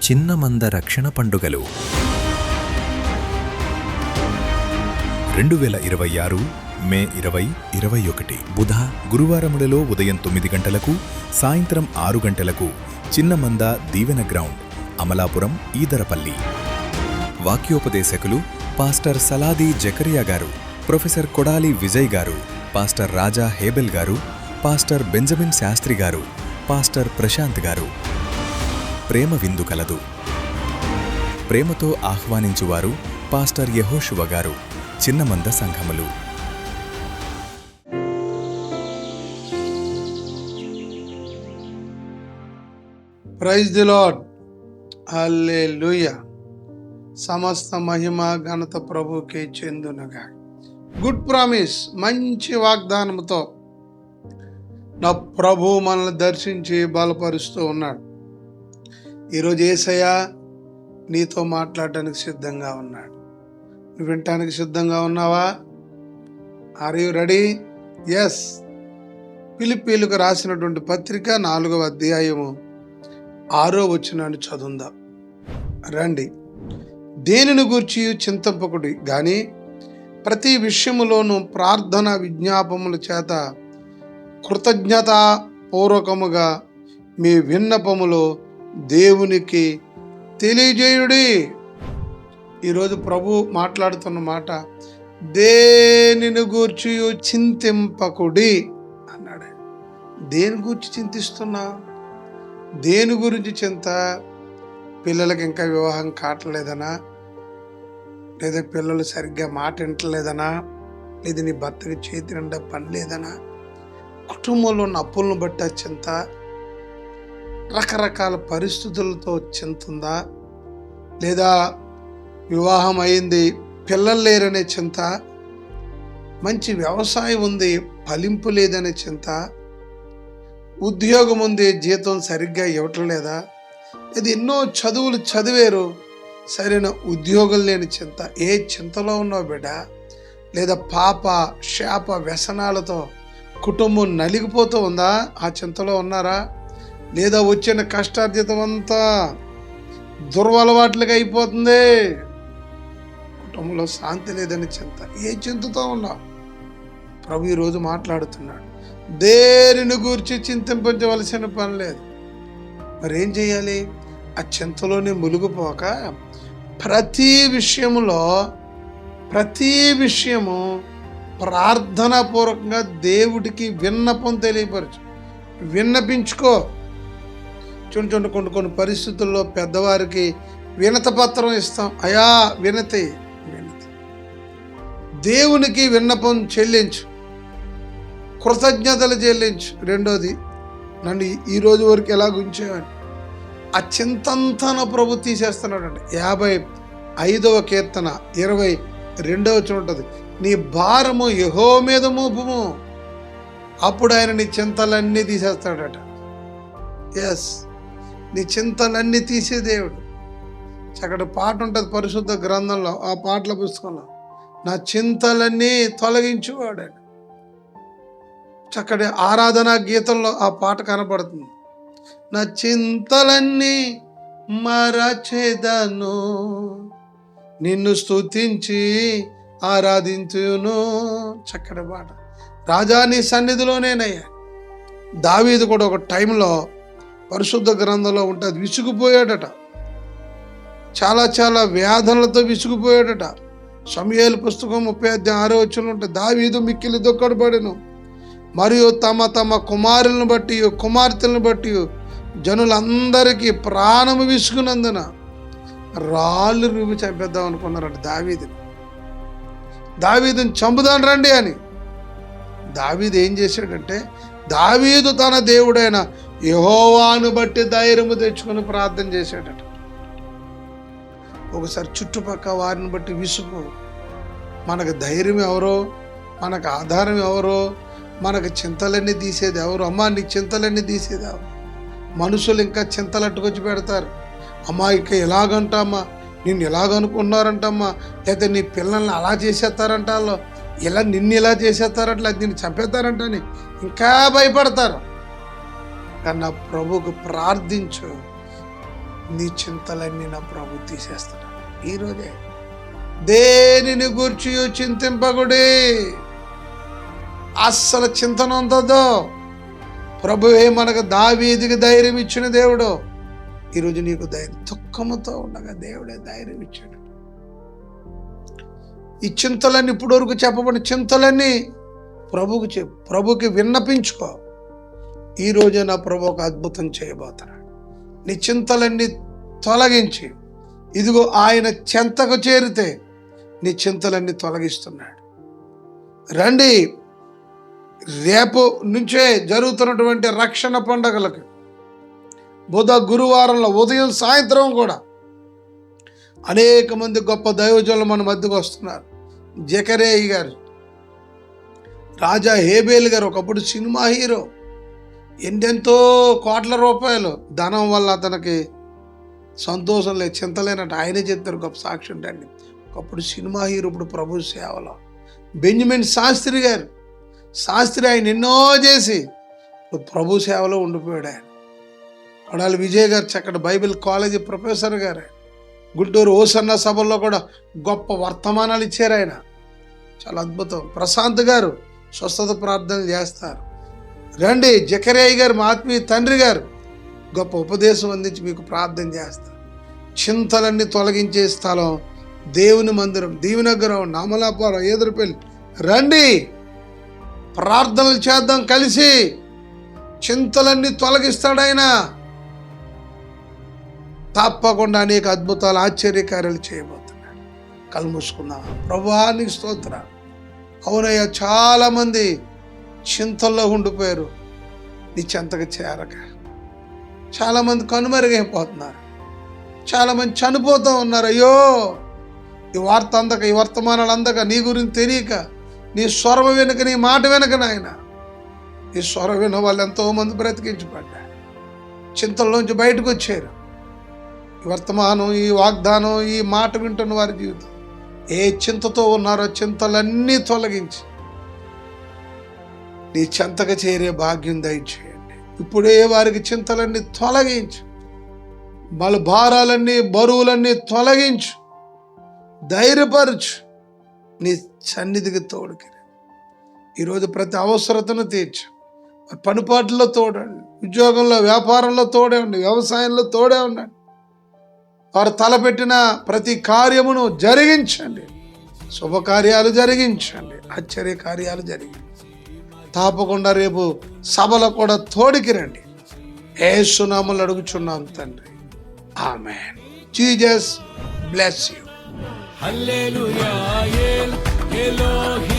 చిన్న మంద రక్షణ పండుగలు 2026 మే 20, 21 బుధ గురువారములలో ఉదయం 9 గంటలకు సాయంత్రం 6 గంటలకు చిన్న మంద దీవెన గ్రౌండ్, అమలాపురం, ఈదరపల్లి. వాక్యోపదేశకులు పాస్టర్ సలాది జకరియా గారు, ప్రొఫెసర్ కొడాలి విజయ్ గారు, పాస్టర్ రాజా హేబెల్ గారు, పాస్టర్ బెంజమిన్ శాస్త్రి గారు, పాస్టర్ ప్రశాంత్ గారు. ప్రేమ విందు కలదు. ప్రేమతో ఆహ్వానించువారు పాస్టర్ యెహోషువ గారు, చిన్నమంద సంఘములు. Praise the lord. హల్లెలూయా. సమస్త మహిమ ఘనత ప్రభుకే చెందునుగా. గుడ్ ప్రామిస్, మంచి వాగ్దానంతో నా ప్రభు మనల్ని దర్శించి బలపరుస్తూ ఉన్నాడు. ఈరోజు యేసయ్య నీతో మాట్లాడటానికి సిద్ధంగా ఉన్నాడు. నువ్వు వినటానికి సిద్ధంగా ఉన్నావా? Are you ready? ఎస్. ఫిలిప్పీయులకు రాసినటువంటి పత్రిక 4వ అధ్యాయము 6వ వచనాన్ని చదువుదాం రండి. దేనిని గూర్చి చింతింపకుడి గాని ప్రతి విషయములోనూ ప్రార్థన విజ్ఞాపముల చేత కృతజ్ఞతాపూర్వకముగా మీ విన్నపములో దేవునికి తెలియజేయుడి. ఈరోజు ప్రభు మాట్లాడుతున్న మాట, దేనిని గూర్చి చింతింపకుడి అన్నాడు. దేని గురించి చింతిస్తున్నా? దేని గురించి చింత? పిల్లలకి ఇంకా వివాహం కావట్లేదనా? లేదా పిల్లలు సరిగ్గా మాట వింటలేదనా? లేదా నీ భర్తకి చేతి నిండా పని లేదనా? కుటుంబంలో ఉన్న అప్పులను బట్టి చింత? రకరకాల పరిస్థితులతో చింత ఉందా? లేదా వివాహం అయింది, పిల్లలు లేరనే చింత? మంచి వ్యవసాయం ఉంది, ఫలింపు లేదనే చింత? ఉద్యోగం ఉంది, జీతం సరిగ్గా ఇవ్వటం లేదా? ఇది ఎన్నో చదువులు చదివారు, సరైన ఉద్యోగం లేని చింత. ఏ చింతలో ఉన్నావు బిడ్డ? లేదా పాప శాప వ్యసనాలతో కుటుంబం నలిగిపోతూ ఉందా? ఆ చింతలో ఉన్నారా? లేదా వచ్చిన కష్టార్జితం అంతా దుర్వలవాట్లుగా అయిపోతుంది, కుటుంబంలో శాంతి లేదని చింత. ఏ చింతతో ఉన్నా? ప్రభు ఈరోజు మాట్లాడుతున్నాడు. దేనిని గూర్చి చింతించవలసిన పని లేదు. మరి ఏం చేయాలి? ఆ చింతలోనే మునిగిపోక ప్రతి విషయము ప్రార్థనాపూర్వకంగా దేవుడికి విన్నపం తెలియపరచు, విన్నపించుకో. చూడండి, కొన్ని పరిస్థితుల్లో పెద్దవారికి వినత పత్రం ఇస్తాం. అయా వినతి. దేవునికి విన్నపం చెల్లించు, కృతజ్ఞతలు చెల్లించు. రెండోది, నన్ను ఈ రోజు వరకు ఎలా గుంచేవాడు? ఆ చింతంతా నా ప్రభు తీసేస్తున్నాడండి. 55వ కీర్తన 22వ చూంటది, నీ భారము యెహోవా మీద మోపుము, అప్పుడు ఆయన నీ చింతలన్నీ తీసేస్తాడట. ఎస్, నీ చింతలన్నీ తీసే దేవుడు. చక్కటి పాట ఉంటుంది పరిశుద్ధ గ్రంథంలో, ఆ పాటల పుస్తకంలో, నా చింతలన్నీ తొలగించువాడు. చక్కటి ఆరాధనా గీతంలో ఆ పాట కనపడుతుంది. నా చింతలన్నీ మరచెదను, నిన్ను స్తుతించి ఆరాధించును. చక్కటి పాట. రాజా నీ సన్నిధిలోనేనయ్యా. దావీదు కూడా ఒక టైంలో పరిశుద్ధ గ్రంథంలో ఉంటుంది, విసుగుపోయాడట. చాలా వేదనలతో విసుగుపోయాడట. సమూయేలు పుస్తకం 30:6 ఉంటుంది, దావీదు మిక్కిలి దుఃఖపడెను, మరియు తమ కుమారులను బట్టి కుమార్తెలను బట్టి జనులందరికీ ప్రాణము విసుగునందున రాళ్ళు రూపి చంపేద్దాం అనుకున్నారట దావీదుని చంపుదాం రండి అని. దావీదు ఏం చేశాడంటే, దావీదు తన దేవుడైన యెహోవాను బట్టి ధైర్యము తెచ్చుకొని ప్రార్థన చేశాడట. ఒకసారి చుట్టుపక్కల వారిని బట్టి విసుగు. మనకు ధైర్యం ఎవరో, మనకు ఆధారం ఎవరో, మనకు చింతలన్నీ తీసేది ఎవరు? అమ్మా నీకు చింతలన్నీ తీసేది ఎవరు? మనుషులు ఇంకా చింతలట్టుకొచ్చి పెడతారు. అమ్మా ఇక ఎలాగంటమ్మా, నిన్ను ఎలాగనుకున్నారంటమ్మా, లేకపోతే నీ పిల్లల్ని అలా చేసేస్తారంట, వాళ్ళు నిన్ను ఇలా చేసేస్తారంట, నిన్ను చంపేస్తారంటని ఇంకా భయపడతారు. కానీ నా ప్రభువుకు ప్రార్థించు. నీ చింతలన్నీ నా ప్రభు తీసేస్తున్నాడు ఈరోజే. దేనిని గూర్చి చింతింపకుడి, అస్సలు చింతన ఉందో. ప్రభువే మనకు దావీదుకి ధైర్యం ఇచ్చిన దేవుడు. ఈరోజు నీకు ధైర్యం, దుఃఖముతో ఉండగా దేవుడే ధైర్యం ఇచ్చాడు. ఈ చింతలన్నీ ఇప్పటి వరకు చెప్పబడిన చింతలన్నీ ప్రభువుకి చెప్పు, ప్రభుకి విన్నపించుకో. ఈరోజే నా ప్రభు ఒక అద్భుతం చేయబోతున్నాడు. నీ చింతలన్నీ తొలగించి ఇదిగో ఆయన చెంతకు చేరితే నీ చింతలన్నీ తొలగిస్తున్నాడు. రండి, రేపు నుంచే జరుగుతున్నటువంటి రక్షణ పండుగలకు బుధ గురువారంలో ఉదయం సాయంత్రం కూడా అనేక మంది గొప్ప దైవజనులు మన మధ్యకు వస్తున్నారు. జకరియా గారు, రాజా హేబేల్ గారు, ఒకప్పుడు సినిమా హీరో, ఎంతెంతో కోట్ల రూపాయలు ధనం వల్ల అతనికి సంతోషం లేదు, చింతలేనట్టు ఆయనే చెప్తారు, గొప్ప సాక్షి ఉంటాయండి. ఒకప్పుడు సినిమా హీరో, ఇప్పుడు ప్రభు సేవలో. బెంజమిన్ శాస్త్రి గారు, శాస్త్రి ఆయన ఎన్నో చేసి ఇప్పుడు ప్రభు సేవలో ఉండిపోయాడు. ఆయన కొడాలి విజయ్ గారు చక్కటి బైబిల్ కాలేజీ ప్రొఫెసర్ గారు, గుంటూరు ఓసన్న సభల్లో కూడా గొప్ప వర్తమానాలు ఇచ్చారు ఆయన, చాలా అద్భుతం. ప్రశాంత్ గారు స్వస్థత ప్రార్థనలు చేస్తారు. రండి, జకరియా గారు మా ఆత్మీయ తండ్రి గారు గొప్ప ఉపదేశం అందించి మీకు ప్రార్థన చేస్తారు. చింతలన్నీ తొలగించే స్థలం దేవుని మందిరం, దీవెనగరం, నామలాపురం, ఎదురుపల్లి. రండి, ప్రార్థనలు చేద్దాం కలిసి. చింతలన్నీ తొలగిస్తాడు ఆయన. తప్పకుండా అనేక అద్భుతాలు, ఆశ్చర్యకార్యాలు చేయబోతున్నాడు. కళ్ళు మూసుకుందాం. ప్రభువా నీకు స్తోత్రం. అవునయ్యా, చాలామంది చింతల్లో ఉండిపోయారు, నీ చెంతకు చేరక. చాలామంది కనుమరుగైపోతున్నారు, చాలామంది చనిపోతూ ఉన్నారు. అయ్యో, ఈ వార్త అందక, ఈ వర్తమానాలు అందక, నీ గురించి తెలియక, నీ స్వరం వెనుక, నీ మాట వెనుక నాయన, నీ స్వరం విన వాళ్ళు ఎంతోమంది బ్రతికించబడ్డారు, చింతల్లోంచి బయటకు వచ్చారు. ఈ వర్తమానం, ఈ వాగ్దానం, ఈ మాట వింటున్న వారి జీవితం ఏ చింతతో ఉన్నారో చింతలన్నీ తొలగించి నీ చెంతకు చేరే భాగ్యం దయచేయండి. ఇప్పుడే వారికి చింతలన్నీ తొలగించు, వాళ్ళ భారాలన్నీ, బరువులన్నీ తొలగించు, ధైర్యపరచు, నీ సన్నిధికి తోడుకి. ఈరోజు ప్రతి అవసరతను తీర్చు. పనిపాట్లలో తోడండి, ఉద్యోగంలో, వ్యాపారంలో తోడే ఉండి, వ్యవసాయంలో తోడే ఉండండి. వారు తలపెట్టిన ప్రతి కార్యమును జరిగించండి, శుభకార్యాలు జరిగించండి, ఆశ్చర్య కార్యాలు జరిగించండి. తప్పకుండా రేపు సభలో కూడా తోడికి రండి. యేసు నామములో అడుగుచున్నాం తండ్రి, ఆమేన్. Jesus bless you. హల్లెలూయా, ఎల్ ఎలోహి